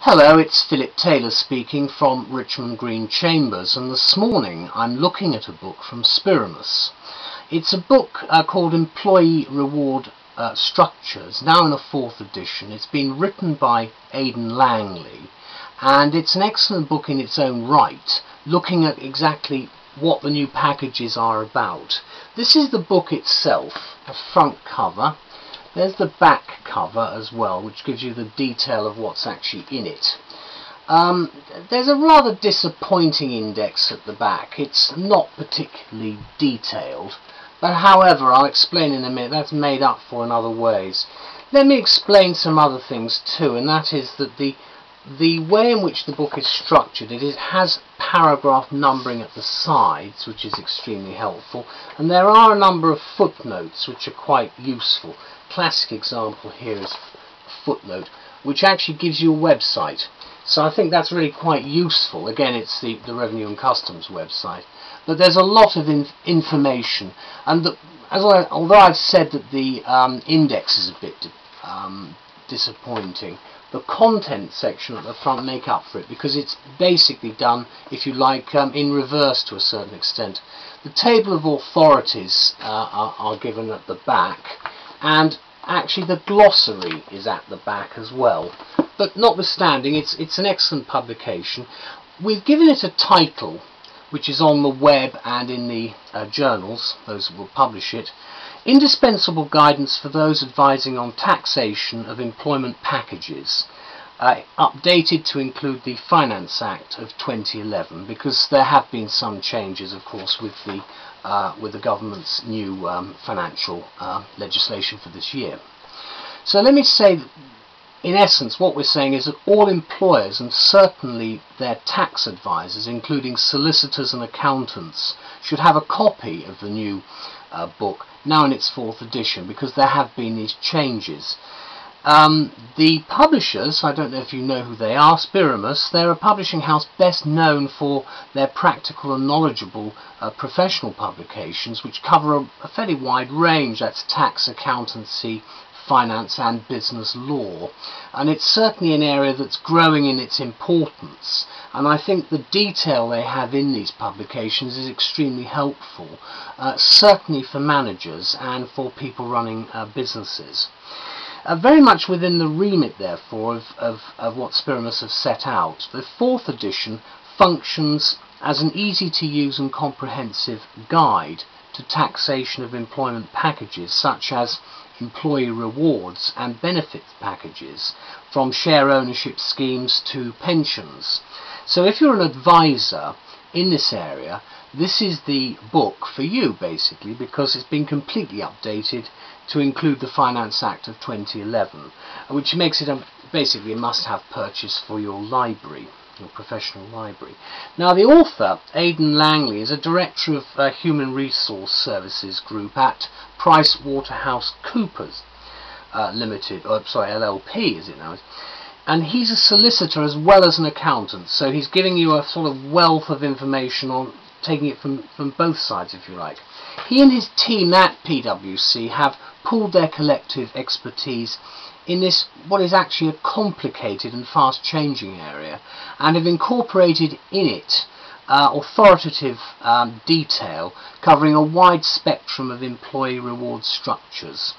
Hello, it's Philip Taylor speaking from Richmond Green Chambers, and this morning I'm looking at a book from Spiramus. It's a book called Employee Reward Structures, now in a 4th edition. It's been written by Aidan Langley, and it's an excellent book in its own right, looking at exactly what the new packages are about. This is the book itself, the front cover. There's the back cover as well, which gives you the detail of what's actually in it. There's a rather disappointing index at the back. It's not particularly detailed, but however, I'll explain in a minute, that's made up for in other ways. Let me explain some other things too, and that is that the way in which the book is structured, it has paragraph numbering at the sides, which is extremely helpful, and there are a number of footnotes which are quite useful. Classic example here is a footnote which actually gives you a website, so I think that's really quite useful. Again, it's the Revenue and Customs website, but there's a lot of information, and although I've said that the index is a bit disappointing, the content section at the front make up for it, because it's basically done, if you like, in reverse to a certain extent. The table of authorities are given at the back, and actually the glossary is at the back as well. But notwithstanding, it's an excellent publication. We've given it a title which is on the web and in the journals, those who will publish it: Indispensable Guidance for Those Advising on Taxation of Employment Packages, updated to include the Finance Act of 2011, because there have been some changes, of course, with the government's new financial legislation for this year. So let me say that, in essence, what we're saying is that all employers, and certainly their tax advisors, including solicitors and accountants, should have a copy of the new book, now in its 4th edition, because there have been these changes. The publishers, I don't know if you know who they are, Spiramus, they're a publishing house best known for their practical and knowledgeable professional publications, which cover a fairly wide range. That's tax, accountancy, finance and business law, and it's certainly an area that's growing in its importance, and I think the detail they have in these publications is extremely helpful, certainly for managers and for people running businesses. Very much within the remit, therefore, of what Spiramus have set out, the 4th edition functions as an easy-to-use and comprehensive guide to taxation of employment packages, such as employee rewards and benefits packages, from share ownership schemes to pensions. So if you're an advisor in this area, this is the book for you, basically, because it's been completely updated to include the Finance Act of 2011, which makes it basically a must-have purchase for your library, your professional library. Now, the author, Aidan Langley, is a director of Human Resource Services Group at PricewaterhouseCoopers LLP, is it now? And he's a solicitor as well as an accountant, so he's giving you a sort of wealth of information on taking it from both sides, if you like. He and his team at PwC have pooled their collective expertise in this, what is actually a complicated and fast-changing area, and have incorporated in it authoritative detail covering a wide spectrum of employee reward structures.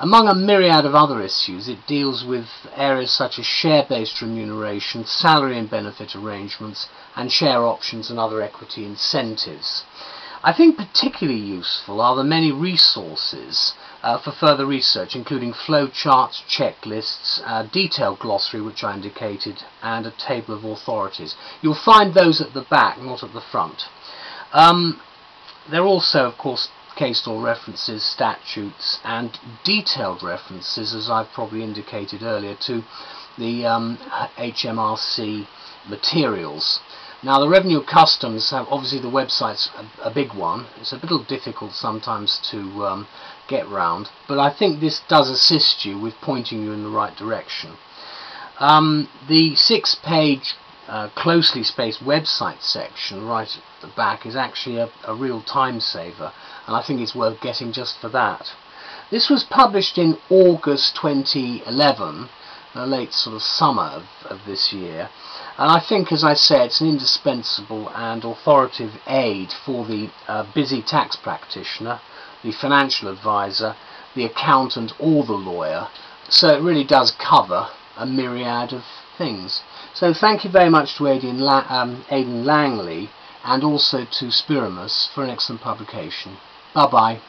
Among a myriad of other issues, it deals with areas such as share-based remuneration, salary and benefit arrangements, and share options and other equity incentives. I think particularly useful are the many resources for further research, including flowcharts, checklists, detailed glossary, which I indicated, and a table of authorities. You'll find those at the back, not at the front. There are also, of course, case law references, statutes, and detailed references, as I've probably indicated earlier, to the HMRC materials. Now, the Revenue Customs, obviously the website's a big one. It's a little difficult sometimes to get round, but I think this does assist you with pointing you in the right direction. The 6-page closely spaced website section right at the back is actually a real time saver, and I think it's worth getting just for that. This was published in August 2011, the late sort of summer of this year, and I think, as I say, it's an indispensable and authoritative aid for the busy tax practitioner, the financial advisor, the accountant or the lawyer. So it really does cover a myriad of things. So thank you very much to Aidan Langley and also to Spiramus for an excellent publication. Bye bye.